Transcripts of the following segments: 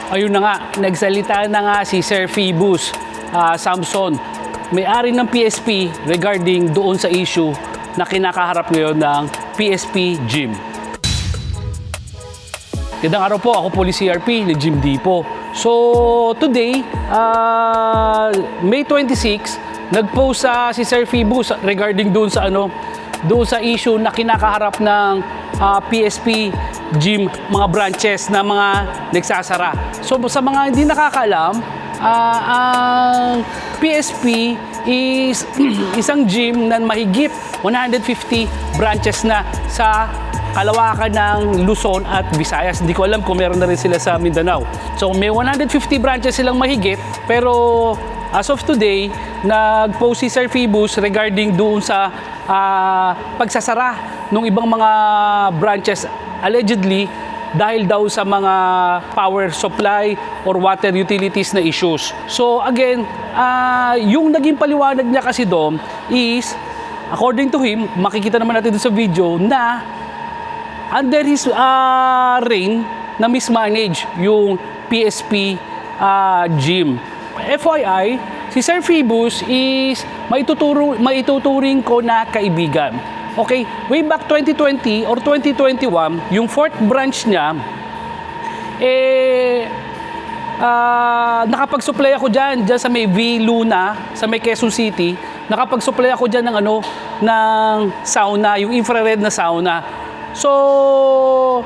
Ayun na nga, nagsalita na nga si Sir Phoebus Samson, may-ari ng PSP regarding doon sa issue na kinakaharap ngayon ng PSP Gym. Gandang araw po, ako po si CRP, ni Jim Dipo. So, today, May 26, nag-post si Sir Phoebus regarding doon sa issue na kinakaharap ng PSP Gym, mga branches na mga nagsasara. So, sa mga hindi nakakaalam, ang PSP is isang gym na mahigit 150 branches na sa kalawakan ng Luzon at Visayas. Hindi ko alam kung meron na rin sila sa Mindanao. So may 150 branches silang mahigit, pero as of today, nag-post si Sir Phoebus regarding doon sa pagsasara ng ibang mga branches allegedly dahil daw sa mga power supply or water utilities na issues. So again, yung naging paliwanag niya kasi doon is, according to him, makikita naman natin doon sa video na under his reign na mismanage yung PSP gym. FYI, si Sir Phoebus is maituturing ko na kaibigan. Okay, way back 2020 or 2021, yung fourth branch niya, nakapag-supply ako dyan sa may V Luna, sa may Quezon City. Nakapag-supply ako dyan ng sauna, yung infrared na sauna. So,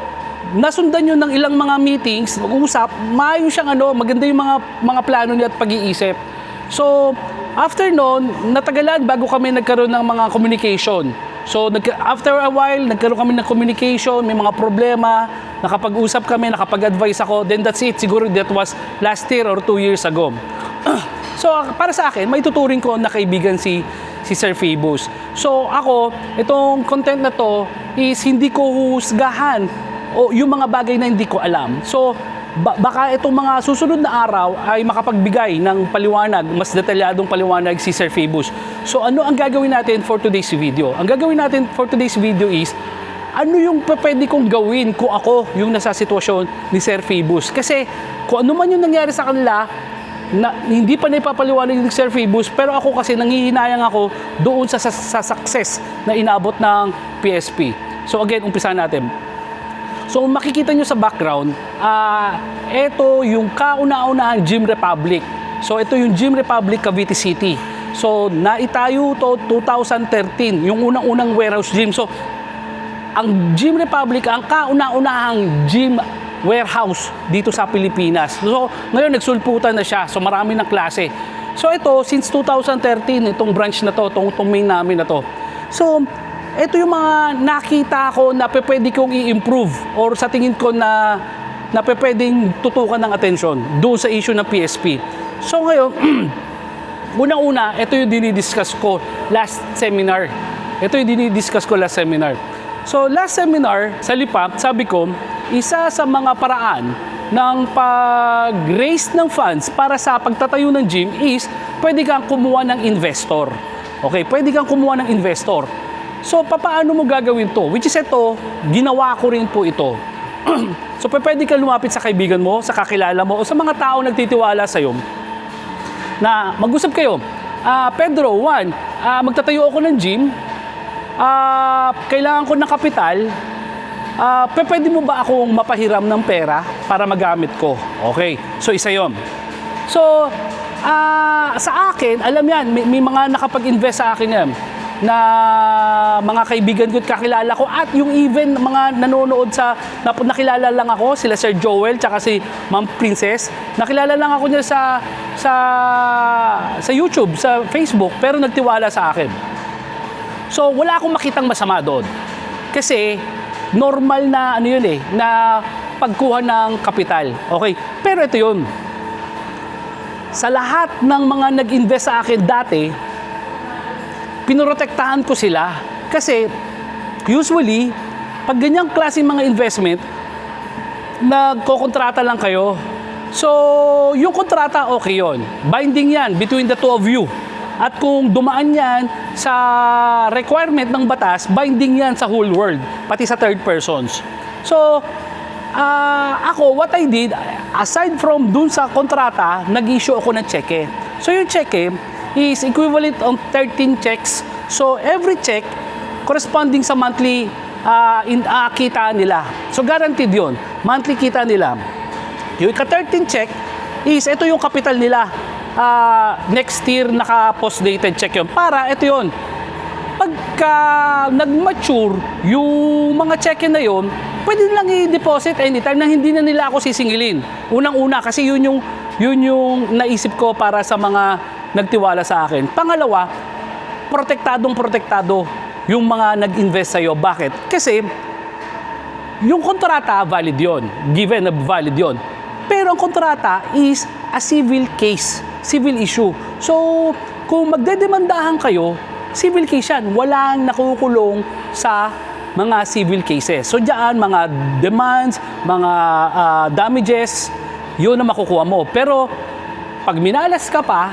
nasundan yun ng ilang mga meetings, mag-uusap, maayos siyang maganda yung mga plano niya at pag-iisip. So, after noon, natagalan bago kami nagkaroon ng mga communication. So, after a while, nagkaroon kami ng communication, may mga problema, nakapag-usap kami, nakapag-advise ako, then that's it. Siguro that was last year or 2 years ago. So, para sa akin, may tuturing ko na kaibigan si Sir Phoebus. So, ako, itong content na to is hindi ko husgahan o yung mga bagay na hindi ko alam. So, baka itong mga susunod na araw ay makapagbigay ng paliwanag, mas detalyadong paliwanag si Sir Phoebus. So, ano ang gagawin natin for today's video? Ang gagawin natin for today's video is, ano yung pwede kong gawin kung ako yung nasa sitwasyon ni Sir Phoebus? Kasi, kung ano man yung nangyari sa kanila, na hindi pa naipapaliwanag ni Sir Phoebus, pero ako kasi nangihinayang ako doon sa success na inabot ng PSP. So again, umpisa natin. So makikita nyo sa background, ito yung kauna-unahang Gym Republic. So ito yung Gym Republic Cavite City. So naitayo to 2013, yung unang-unang warehouse gym. So ang Gym Republic, ang kauna-unahang gym warehouse dito sa Pilipinas. So ngayon nagsulputan na siya. So marami ng klase. So ito, since 2013, itong branch na to, itong main namin na to. So ito yung mga nakita ko na pwede kong i-improve or sa tingin ko na pwedeng tutukan ng atensyon doon sa issue ng PSP. So ngayon, unang-una, ito yung dinidiscuss ko last seminar. So last seminar, sa Lipap, sabi ko, isa sa mga paraan ng pag-raise ng funds para sa pagtatayo ng gym is pwede kang kumuha ng investor. Okay, pwede kang kumuha ng investor. So, paano mo gagawin to? Which is ito, ginawa ko rin po ito. So, pwede ka lumapit sa kaibigan mo, sa kakilala mo, o sa mga tao nagtitiwala sa'yo na mag-usap kayo. Pedro, Juan, magtatayo ako ng gym. Kailangan ko ng kapital. Pwede mo ba akong mapahiram ng pera para magamit ko? Okay. So, isa yon. So, sa akin, alam yan, may mga nakapag-invest sa akin yan na mga kaibigan ko at kakilala ko at yung even mga nanonood nakilala lang ako, sila Sir Joel tsaka si Ma'am Princess. Nakilala lang ako niya sa YouTube, sa Facebook, pero nagtiwala sa akin. So, wala akong makitang masama doon. Kasi, normal na na pagkuha ng kapital. Okay? Pero ito yun. Sa lahat ng mga nag-invest sa akin dati, pinoprotektahan ko sila. Kasi, usually, pag ganyang klaseng mga investment, nagkokontrata lang kayo. So, yung kontrata, okay yon. Binding yan between the two of you. At kung dumaan yan sa requirement ng batas, binding yan sa whole world, pati sa third persons. So, Ako, what I did, aside from dun sa kontrata, nag-issue ako ng cheque. So yung cheque is equivalent of 13 checks. So every check corresponding sa monthly kita nila. So guaranteed yun, monthly kita nila. Yung ika-13 check is ito yung capital nila. Next year naka-post-dated check yun. Para ito yun. Pagka nag-mature yung mga check na yun, pwede lang i-deposit anytime na hindi na nila ako sisingilin. Unang-una kasi yun yung naisip ko para sa mga nagtiwala sa akin. Pangalawa, protektado yung mga nag-invest sa'yo. Bakit? Kasi yung kontrata, valid yon, given na valid yon. Pero ang kontrata is a civil case, civil issue. So, kung magdedemandahan kayo, civil case yan. Walang nakukulong sa mga civil cases. So, diyan, mga demands, mga damages, yun na makukuha mo. Pero, pag minalas ka pa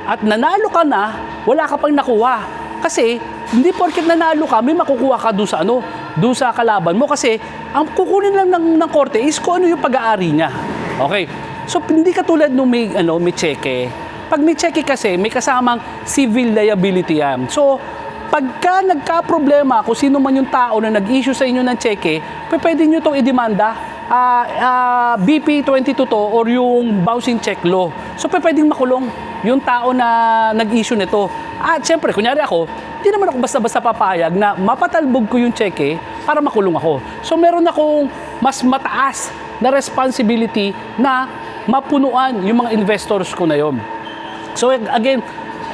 at nanalo ka na, wala ka pang nakuha. Kasi, hindi porket nanalo ka, may makukuha ka doon sa doon sa kalaban mo. Kasi, ang kukunin lang ng korte is kung ano yung pag-aari niya. Okay? So, hindi katulad nung may cheque. Pag may cheque kasi, may kasamang civil liability yan. So, pagka nagka-problema kung sino man yung tao na nag-issue sa inyo ng cheque, pwede nyo itong idemanda. BP 22 to or yung bouncing check law. So, pwedeng makulong yung tao na nag-issue nito. At syempre, kunyari ako, hindi naman ako basta-basta papayag na mapatalbog ko yung cheque para makulong ako. So, meron akong mas mataas na responsibility na mapunuan yung mga investors ko na yon. So, again,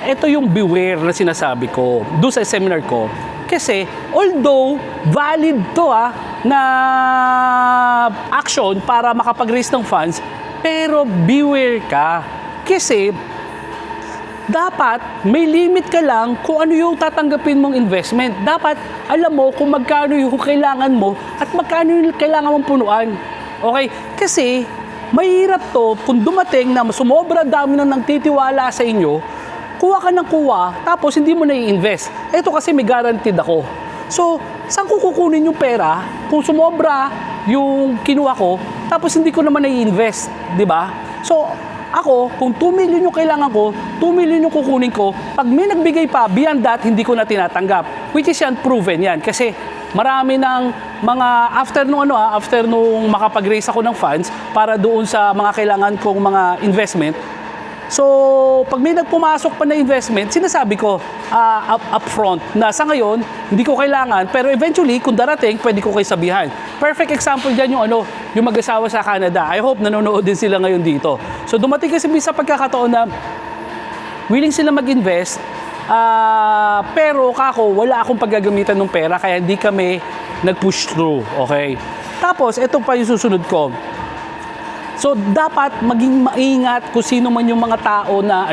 ito yung beware na sinasabi ko doon sa seminar ko. Kasi, although valid to na action para makapag-raise ng funds, pero beware ka. Kasi, dapat may limit ka lang kung ano yung tatanggapin mong investment. Dapat alam mo kung magkano yung kailangan mo at magkano yung kailangan mong punuan. Okay? Kasi, mahirap to kung dumating na sumobra dami na nagtitiwala sa inyo, kuha ka ng kuha, tapos hindi mo na i-invest. Ito kasi may guaranteed ako. So, saan ko kukunin yung pera kung sumobra yung kinuha ko, tapos hindi ko naman na i-invest, di ba? So, ako, kung 2 million yung kailangan ko, 2 million yung kukunin ko, pag may nagbigay pa, beyond that, hindi ko na tinatanggap. Which is yan, proven yan. Kasi marami ng mga, after nung makapag-raise ako ng funds para doon sa mga kailangan kong mga investment, so, pag may nagpumasok pa na investment, sinasabi ko upfront na sa ngayon, hindi ko kailangan, pero eventually, kung darating, pwede ko kayo sabihan. Perfect example dyan yung mag-asawa sa Canada. I hope nanonood din sila ngayon dito. So, dumating kasi sa pagkakataon na willing sila mag-invest, pero kako, wala akong paggagamitan ng pera, kaya hindi kami nag-push through. Okay? Tapos, ito pa yung susunod ko. So, dapat maging maingat kung sino man yung mga tao na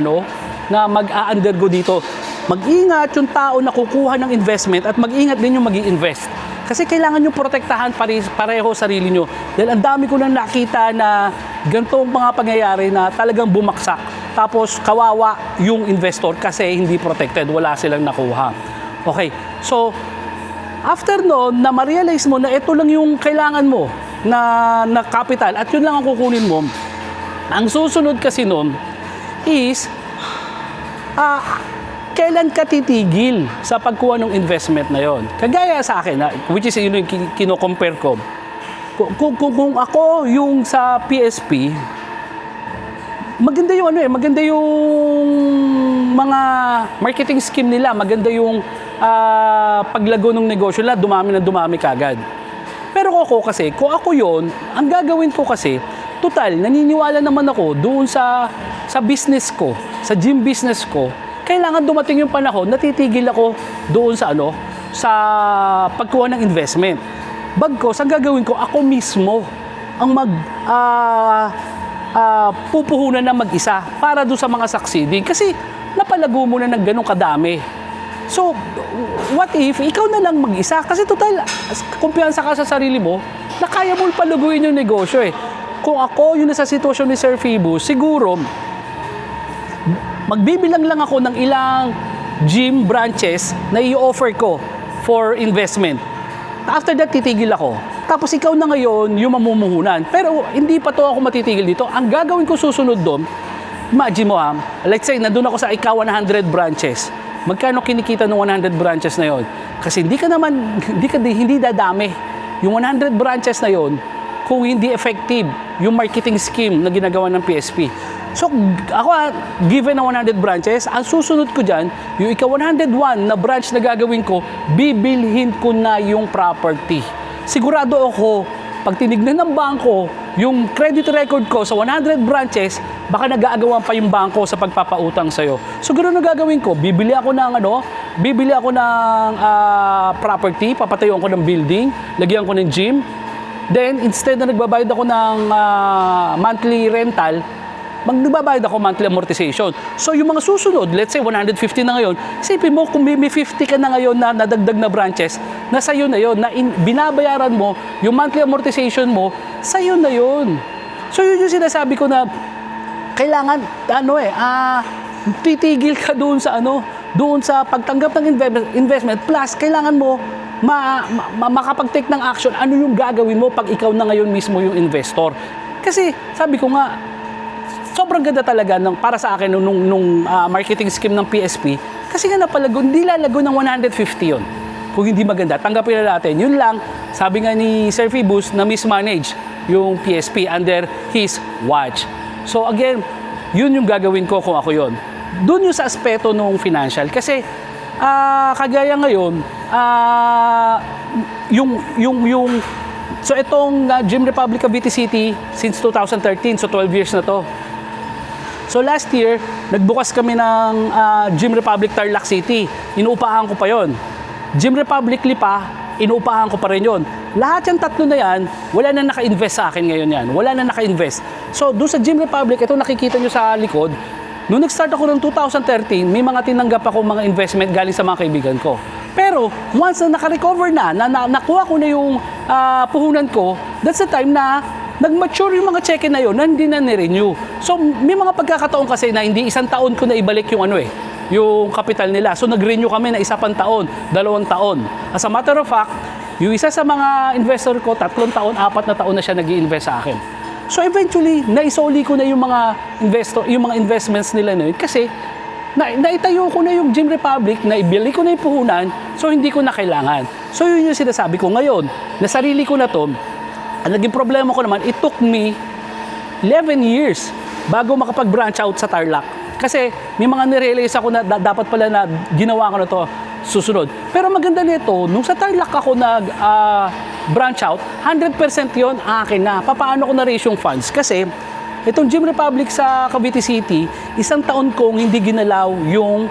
na mag-a-undergo dito. Mag-ingat yung tao na kukuha ng investment at mag-ingat din yung mag-i-invest. Kasi kailangan nyo protektahan pareho sarili nyo. Dahil ang dami ko nang nakita na ganitong mga pangyayari na talagang bumaksak. Tapos kawawa yung investor kasi hindi protected, wala silang nakuha. Okay, so after noon na ma-realize mo na ito lang yung kailangan mo, na capital at yun lang ang kukunin mo, ang susunod kasi nun is kailan ka titigil sa pagkuha ng investment na yon. Kagaya sa akin, which is yun yung kino-compare ko. Kung ako yung sa PSP, maganda yung maganda yung mga marketing scheme nila, maganda yung paglago ng negosyo nila, dumami kagad. Pero kung ako yon, ang gagawin ko kasi, total, naniniwala naman ako doon sa business ko, sa gym business ko, kailangan dumating yung panahon, natitigil ako doon sa sa pagkuha ng investment. Bagkos, ang gagawin ko, ako mismo ang pupuhunan ng mag-isa para doon sa mga succeeding. Kasi napalago mo na ng ganong kadami. So, what if ikaw na lang mag-isa? Kasi total, kumpiyansa ka sa sarili mo na kaya mo paluguin yung negosyo eh. Kung ako yung nasa sitwasyon ni Sir Phoebus, siguro, magbibilang lang ako ng ilang gym branches na i-offer ko for investment. After that, titigil ako. Tapos ikaw na ngayon yung mamumuhunan. Pero hindi pa to ako matitigil dito. Ang gagawin ko susunod doon, imagine mo let's say nandun ako sa ikaw 100 branches. Magkano kinikita ng 100 branches na yon? Kasi hindi dadami. Yung 100 branches na yon, kung hindi effective yung marketing scheme na ginagawa ng PSP. So, ako, given na 100 branches, ang susunod ko dyan, yung ika 101 na branch na gagawin ko, bibilhin ko na yung property. Sigurado ako, pag tinignan ng bangko, yung credit record ko sa 100 branches, baka nag-aagawan pa yung bangko sa pagpapautang sa'yo. So, ganoon na gagawin ko, bibili ako ng property, papatayuan ko ng building, lagyan ko ng gym. Then, instead na nagbabayad ako ng monthly rental, magbabayad ako monthly amortization. So, yung mga susunod, let's say 150 na ngayon, isipin mo kung may 50 ka na ngayon na nadagdag na branches, na sa'yo na yun, na binabayaran mo, yung monthly amortization mo, sa'yo na yun. So, yun yung sinasabi ko na kailangan, titigil ka doon sa pagtanggap ng investment, plus kailangan mo makapag-take ng action, ano yung gagawin mo pag ikaw na ngayon mismo yung investor. Kasi, sabi ko nga, sobrang ganda talaga para sa akin nung marketing scheme ng PSP. Kasi nga hindi lalago ng 150 yun. Kung hindi maganda, tanggapin na natin. Yun lang, sabi nga ni Sir Phoebus na mismanage yung PSP under his watch. So again, yun yung gagawin ko kung ako yun. Doon yung sa aspeto nung financial. Kasi kagaya ngayon, so itong Gym Republic Cavite City since 2013, so 12 years na to. So last year, nagbukas kami ng Gym Republic Tarlac City. Inuupahan ko pa yon. Gym Republic Lipa, inuupahan ko pa rin yon. Lahat yung tatlo na yan, wala na naka-invest sa akin ngayon yan. Wala na naka-invest. So doon sa Gym Republic, ito nakikita nyo sa likod, nung nag-start ako noong 2013, may mga tinanggap ako mga investment galing sa mga kaibigan ko. Pero once na naka-recover nakuha ko na yung puhunan ko, that's the time na nag-mature yung mga cheque na yun, na hindi na ni-renew. So, may mga pagkakataon kasi na hindi isang taon ko na ibalik yung yung capital nila. So, nag-renew kami na isa pang taon, 2 taon. As a matter of fact, yung isa sa mga investor ko, 3 taon, 4 na taon na siya nag-i-invest sa akin. So, eventually, naisoli ko na yung mga investments nila na yun kasi naitayo ko na yung Gym Republic, naibili ko na yung puhunan, so hindi ko na kailangan. So, yun yung sinasabi ko ngayon, na sarili ko na to. Ang naging problema ko naman, it took me 11 years bago makapag-branch out sa Tarlac. Kasi may mga nirealize ako na dapat pala na ginawa ko na to susunod. Pero maganda nito, nung sa Tarlac ako branch out, 100% yon akin na. Paano ko na-raise yung funds? Kasi itong Gym Republic sa Cavite City, 1 taon kong hindi ginalaw yung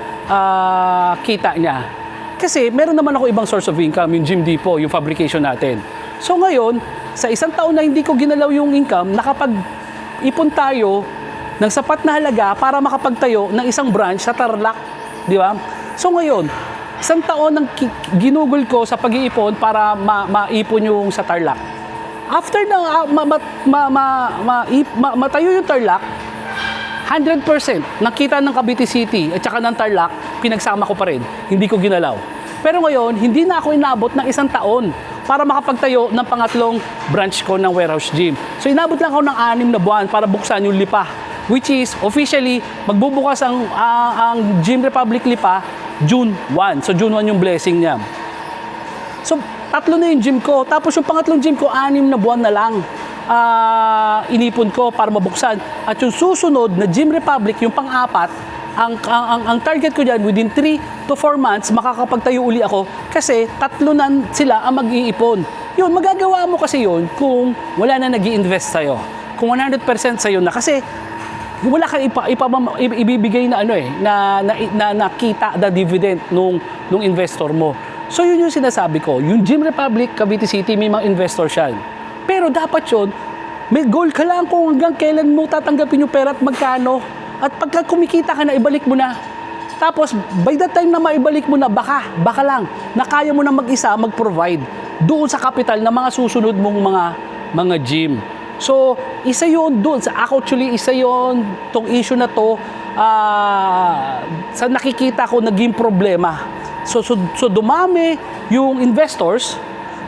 kita niya. Kasi meron naman ako ibang source of income, yung Gym Depot, yung fabrication natin. So ngayon, sa 1 taon na hindi ko ginalaw yung income, nakapag-ipon tayo ng sapat na halaga para makapagtayo ng isang branch sa Tarlac, di ba? So ngayon, 1 taon ng ginugol ko sa pag-iipon para maipon yung sa Tarlac. After na matayo yung Tarlac, 100% nakita ng Cavite City at saka ng Tarlac, pinagsama ko pa rin, hindi ko ginalaw. Pero ngayon, hindi na ako inabot ng 1 taon para makapagtayo ng pangatlong branch ko ng warehouse gym. So inabot lang ako ng 6 na buwan para buksan yung Lipa, which is officially magbubukas ang Gym Republic Lipa June 1. So June 1 yung blessing niya. So 3 na yung gym ko. Tapos yung pangatlong gym ko, 6 na buwan na lang inipon ko para mabuksan. At yung susunod na Gym Republic, yung pang-4, ang target ko dyan, within 3 to 4 months, makakapagtayo uli ako kasi 3 na sila ang mag-iipon. Yun, magagawa mo kasi yun kung wala na nag-i-invest sa'yo. Kung 100% sa'yo na. Kasi wala kang ibibigay na na kita, na dividend nung investor mo. So yun yung sinasabi ko. Yung Gym Republic, Cavite City, may mga investor siya. Pero dapat yun, may goal ka lang kung hanggang kailan mo tatanggapin yung pera at magkano. At pagka kumikita ka na, ibalik mo na. Tapos, by the time na maibalik mo na, baka lang, na kaya mo na mag-isa, mag-provide doon sa capital na mga susunod mong mga gym. So, isa yun doon. Actually, isa yun, tong issue na to, sa nakikita ko, naging problema. So dumami yung investors,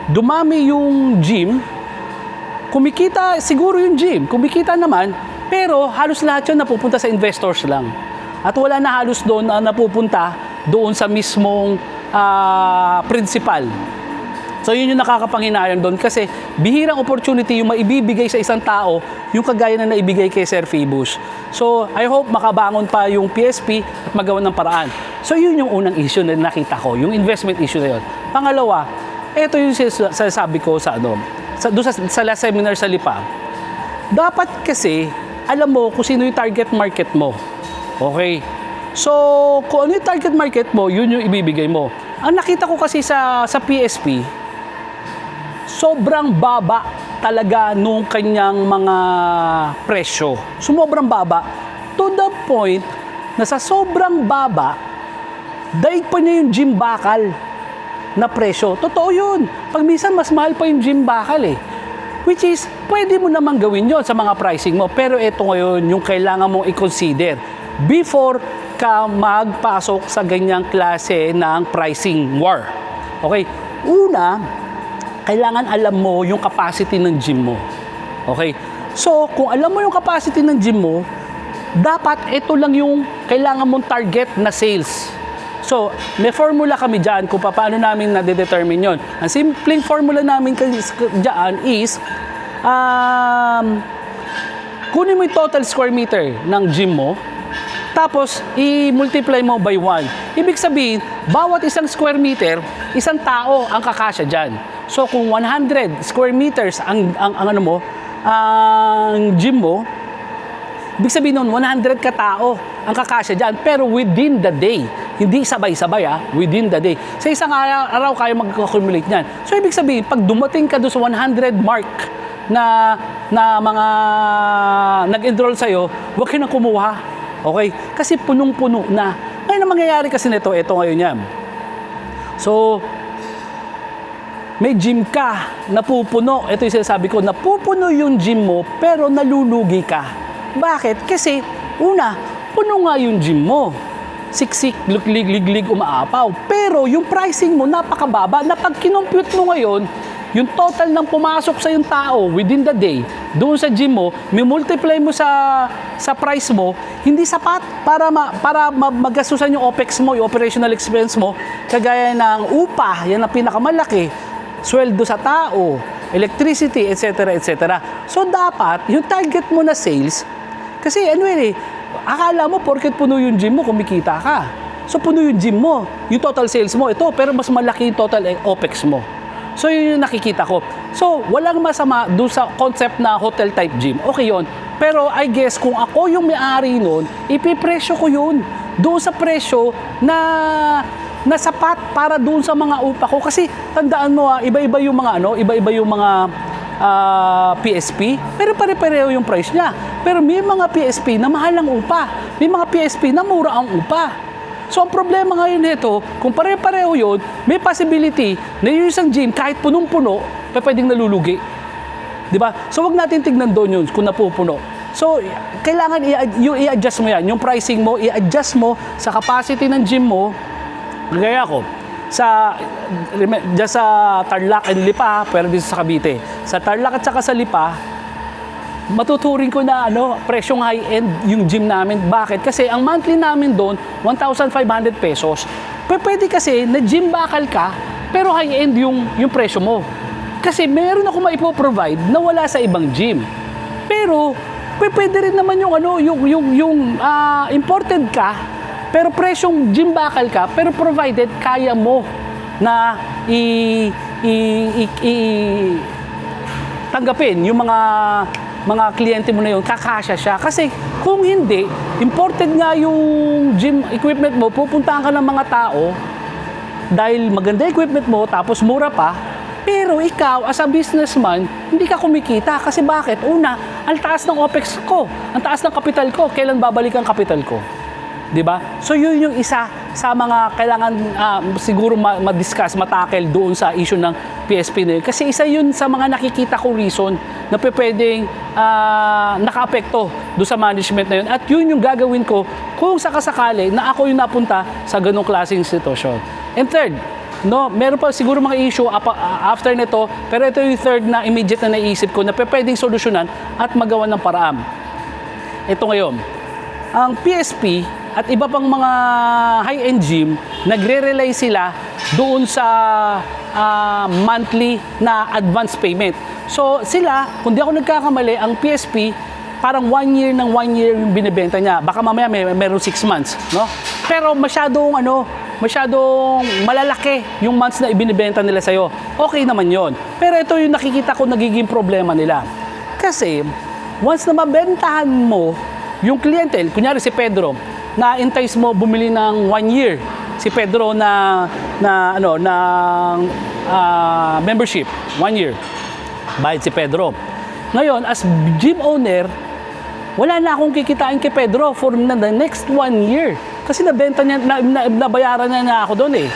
dumami yung gym, kumikita siguro yung gym, kumikita naman, pero halos lahat yun napupunta sa investors lang. At wala na halos doon na napupunta doon sa mismong principal. So yun yung nakakapanghinayang doon kasi bihirang opportunity yung maibibigay sa isang tao yung kagaya na naibigay kay Sir Phoebus. So I hope makabangon pa yung PSP at magawa ng paraan. So yun yung unang issue na nakita ko, yung investment issue na yun. Pangalawa, ito yung sasabi ko sa doon sa last seminar sa Lipa. Dapat kasi alam mo kung sino yung target market mo. Okay? So kung ano yung target market mo, yun yung ibibigay mo. Ang nakita ko kasi sa PSP, sobrang baba talaga nung kanyang mga presyo. Sumobrang baba to the point na sa sobrang baba, daig pa niya yung gym bakal na presyo. Totoo yun. Pag minsan mas mahal pa yung gym bakal eh. Which is, pwede mo naman gawin yon sa mga pricing mo. Pero ito ngayon yung kailangan mong i-consider before ka magpasok sa ganyang klase ng pricing war. Okay? Una, kailangan alam mo yung capacity ng gym mo. Okay? So, kung alam mo yung capacity ng gym mo, dapat ito lang yung kailangan mong target na sales. So, may formula kami dyan kung paano namin na-determine yon. Ang simpleng formula namin dyan is, kunin mo yung total square meter ng gym mo, tapos i-multiply mo by 1. Ibig sabihin, bawat isang square meter, isang tao ang kakasya dyan. So kung 100 square meters ang gym mo, ibig sabihin nun 100 katao ang kakasya dyan, pero within the day. Hindi sabay-sabay within the day. Sa isang araw kaya mag-accumulate niyan. So ibig sabihin, pag dumating ka doon sa 100 mark na mga nag-enroll sa'yo, huwag ka na kumuha. Okay? Kasi punong-puno na. Ngayon ang mangyayari kasi nito, ito ngayon yan. So, may gym ka, napupuno. Ito yung sinasabi ko, napupuno yung gym mo, pero nalulugi ka. Bakit? Kasi, una, puno nga yung gym mo. Siksik, liglig, umaapaw. Pero yung pricing mo, napakababa. Na pag kinompute mo ngayon, yung total ng pumasok sa yung tao within the day, doon sa gym mo, may multiply mo sa price mo, hindi sapat para magastusan yung OPEX mo, yung operational expense mo, kagaya ng upa, yan ang pinakamalaki, sweldo sa tao, electricity, etc., etc. So dapat, yung target mo na sales, kasi anyway, akala mo porket puno yung gym mo, kumikita ka. So puno yung gym mo, yung total sales mo, ito, pero mas malaki yung total OPEX mo. So yun yung nakikita ko. So walang masama doon sa concept na hotel type gym. Okay yun. Pero I guess kung ako yung may-ari nun, ipipresyo ko yun doon sa presyo na sapat para doon sa mga upa ko. Kasi tandaan mo iba-iba yung mga iba-iba yung mga PSP, pero pare-pareho yung price niya. Pero may mga PSP na mahal ang upa. May mga PSP na mura ang upa. So, ang problema ngayon nito, kung pare-pareho yun, may possibility na yung isang gym, kahit punong-puno, pwedeng nalulugi. Diba? So, wag natin tignan doon yun kung napupuno. So, kailangan i-adjust mo yan. Yung pricing mo, i-adjust mo sa capacity ng gym mo. Gaya ko, dyan sa Tarlac and Lipa, pero dito sa Cavite. Sa Tarlac at saka sa Lipa, matuturing ko na presyong high-end yung gym namin. Bakit? Kasi ang monthly namin doon, 1,500 pesos. Pwede kasi na gym bakal ka, pero high-end yung presyo mo. Kasi meron ako maipoprovide na wala sa ibang gym. Pero pwede rin naman yung imported ka, pero presyong gym bakal ka, pero provided kaya mo na tanggapin yung mga kliyente mo na yun, kakasya siya. Kasi kung hindi, imported nga yung gym equipment mo, pupuntahan ka ng mga tao dahil maganda equipment mo, tapos mura pa, pero ikaw, as a businessman, hindi ka kumikita. Kasi bakit? Una, ang taas ng OPEX ko, ang taas ng kapital ko, kailan babalik ang kapital ko? Diba? So yun yung isa sa mga kailangan siguro ma-discuss, matakel doon sa issue ng PSP na yun. Kasi isa yun sa mga nakikita ko reason na pwedeng naka-apekto doon sa management na yun. At yun yung gagawin ko kung sakasakali na ako yung napunta sa ganong klaseng sitwasyon. And third, No, meron pa siguro mga issue after nito, pero ito yung third na immediate na naisip ko na pwedeng solusyonan at magawa ng paraan. Ito ngayon, ang PSP at iba pang mga high-end gym, nagre-rely sila doon sa monthly na advance payment. So sila, kung di ako nagkakamali, ang PSP, parang 1 year ng 1 year yung binibenta niya. Baka mamaya meron 6 months, no? Pero masyadong malalaki yung months na ibinibenta nila sa'yo. Okay naman yon. Pero ito yung nakikita ko nagiging problema nila. Kasi, once na mabentahan mo yung clientele, kunyari si Pedro, na-entice mo bumili ng 1 year. Si Pedro membership, 1 year. Bayad si Pedro. Ngayon, as gym owner, wala na akong kikitain kay Pedro for the next 1 year. Kasi nabenta niya, nabayaran na ako doon eh.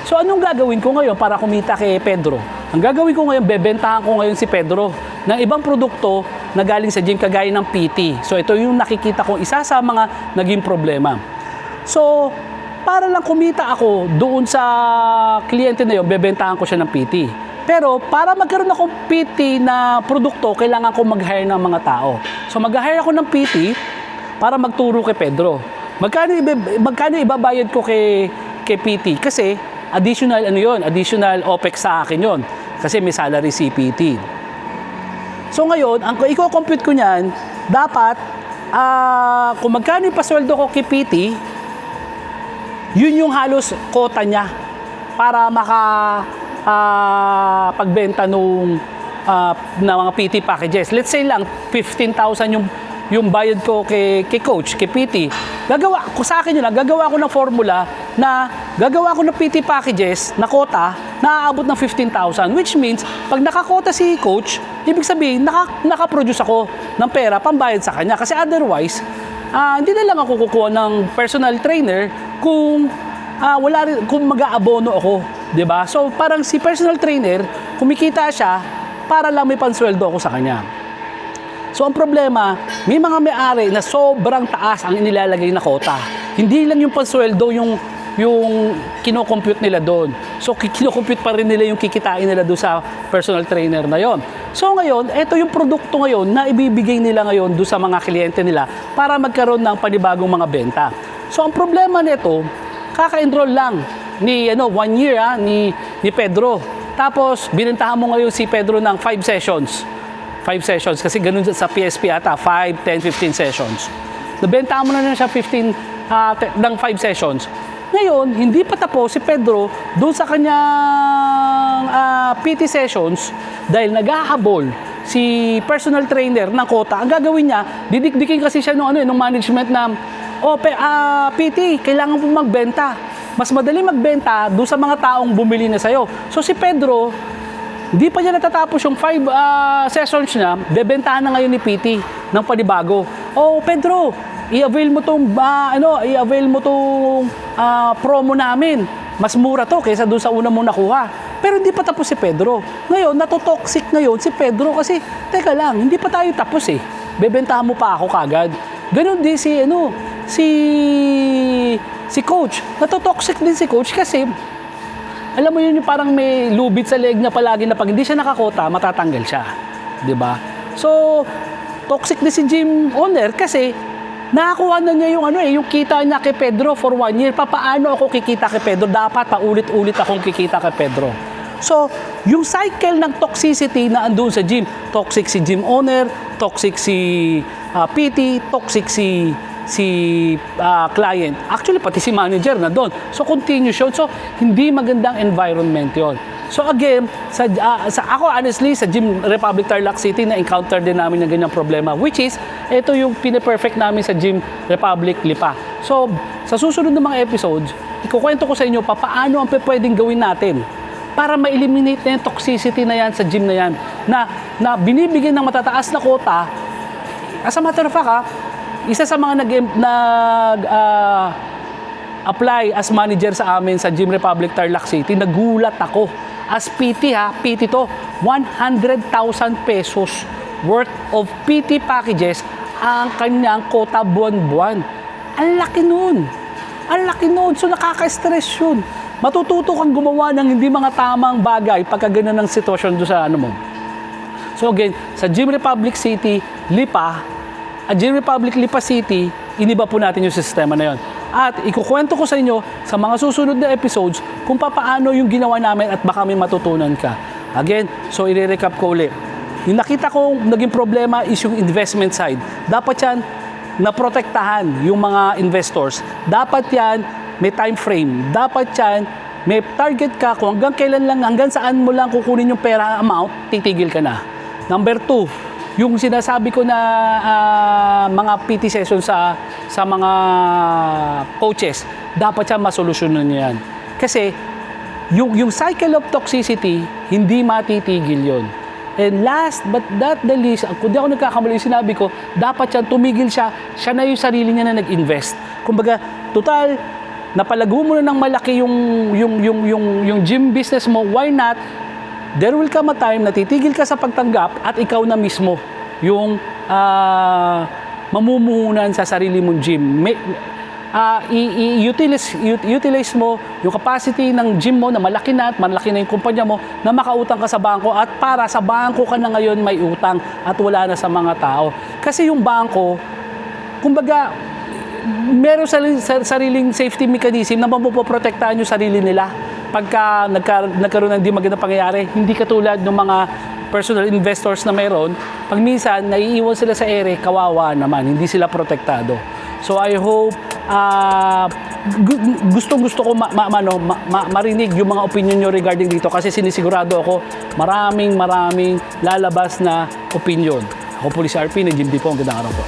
So anong gagawin ko ngayon para kumita kay Pedro? Ang gagawin ko ngayon, bebentahan ko ngayon si Pedro ng ibang produkto na galing sa gym kagaya ng PT. So ito yung nakikita ko isa sa mga naging problema. So para lang kumita ako doon sa kliyente na yun, bebentahan ko siya ng PT. Pero para magkaroon akong PT na produkto, kailangan ko mag-hire ng mga tao. So mag-hire ako ng PT para magturo kay Pedro. Magkano ibabayad ko kay PT? Kasi additional OPEX sa akin yon. Kasi may salary si PT. So ngayon, ang i-compute ko niyan, dapat kung magkano yung pasweldo ko kay PT, yun yung halos quota niya para pagbenta na mga PT packages. Let's say lang 15,000 yung bayad ko kay coach, kay PT. Gagawa ko sa akin yun, gagawa ko ng formula na gagawa ko ng PT packages na quota na aabot ng 15,000, which means pag nakakota si coach, ibig sabihin nakaproduce ako ng pera pambayad sa kanya, kasi otherwise hindi na lang ako kukuha ng personal trainer kung kung mag-aabono ako, 'di ba? So parang si personal trainer, kumikita siya para lang may pansweldo ako sa kanya. So ang problema, may mga may-ari na sobrang taas ang inilalagay na quota. Hindi lang yung pansweldo yung kino-compute nila doon. So kino-compute pa rin nila yung kikitain nila doon sa personal trainer na yon. So ngayon, ito yung produkto ngayon na ibibigay nila ngayon doon sa mga kliyente nila para magkaroon ng panibagong mga benta. So ang problema nito, kaka-enroll lang ni 1 year ni Pedro. Tapos binentahan mo ngayon si Pedro ng 5 sessions. 5 sessions kasi ganun sa PSP ata, 5, 10, 15 sessions. Nabentahan mo na siya 15 ng 5 sessions. Ngayon, hindi pa tapos si Pedro doon sa kanyang PT sessions dahil naghahabol si personal trainer ng quota. Ang gagawin niya, didikdikin kasi siya nung management na PT, kailangan po magbenta. Mas madali magbenta doon sa mga taong bumili na sa'yo. So si Pedro, hindi pa niya natatapos yung 5 sessions niya, bebentahan na ngayon ni PT ng panibago. Pedro, i-avail mo tong promo namin. Mas mura to kaysa doon sa una mo nakuha. Pero hindi pa tapos si Pedro. Ngayon, natotoxic ngayon si Pedro kasi, teka lang, hindi pa tayo tapos eh. Bebentahan mo pa ako kagad. Ganon din si coach. Natotoxic din si coach kasi alam mo yun, yung parang may lubid sa leg niya palagi na pag hindi siya nakakota, matatanggal siya. 'Di ba? So, toxic din si gym owner kasi nakakuha na niya yung kita niya kay Pedro for 1 year. Paano ako kikita kay Pedro? Dapat paulit-ulit akong kikita kay Pedro. So, yung cycle ng toxicity na andun sa gym, toxic si gym owner, toxic si PT, toxic si client. Actually, pati si manager na doon. So, continuous yun. So, hindi magandang environment yon. So, again, ako honestly, sa Gym Republic Tarlac City, na-encounter din namin ng ganyang problema, which is, ito yung pine-perfect namin sa Gym Republic Lipa. So, sa susunod na mga episodes, ikukwento ko sa inyo paano ang pwedeng gawin natin para ma-eliminate na yung toxicity na yan sa gym na yan, na binibigyan ng matataas na quota. As a matter of fact, isa sa mga apply as manager sa amin sa Gym Republic Tarlac City, nagulat ako. As PT PT to, 100,000 pesos worth of PT packages ang kanyang quota buwan-buwan. Ang laki nun. So nakaka-stress yun. matututo kang gumawa ng hindi mga tamang bagay pagka ganun ang sitwasyon doon sa ano mo. So again, sa Gym Republic City, Lipa, at Gym Republic Lipa City, iniba po natin yung sistema na yon. At ikukwento ko sa inyo sa mga susunod na episodes kung paano yung ginawa namin at baka may matutunan ka. Again, so i-recap ko ulit. Yung nakita ko naging problema is yung investment side. Dapat yan naprotektahan yung mga investors. Dapat yan may time frame. Dapat yan may target ka kung hanggang kailan lang, hanggang saan mo lang kukunin yung pera amount, titigil ka na. Number 2, yung sinasabi ko na mga PT session sa mga coaches, dapat siya masolusyonan niya yan. Kasi yung cycle of toxicity, hindi matitigil yon. And last but not the least, kung di ako nagkakamali, sinabi ko, dapat siya tumigil siya na yung sarili niya na nag-invest. Kumbaga, total, napalago mo na ng malaki yung gym business mo, why not? There will come a time na titigil ka sa pagtanggap at ikaw na mismo yung mamumuhunan sa sarili mong gym. Utilize mo yung capacity ng gym mo na malaki na at malaki na yung kumpanya mo na makautang ka sa bangko at para sa bangko ka na ngayon may utang at wala na sa mga tao. Kasi yung bangko, kumbaga, meron sariling safety mechanism na mapoprotektahan yung sarili nila pagka nagkaroon ng di magandang pangyayari. Hindi katulad ng mga personal investors na meron, pag minsan naiiwan sila sa ere, kawawa naman, hindi sila protektado. So I hope gusto ko marinig yung mga opinion nyo regarding dito kasi sinisigurado ako maraming lalabas na opinion. Ako po si RP, nag-Gym Di po. Ang gandang araw po.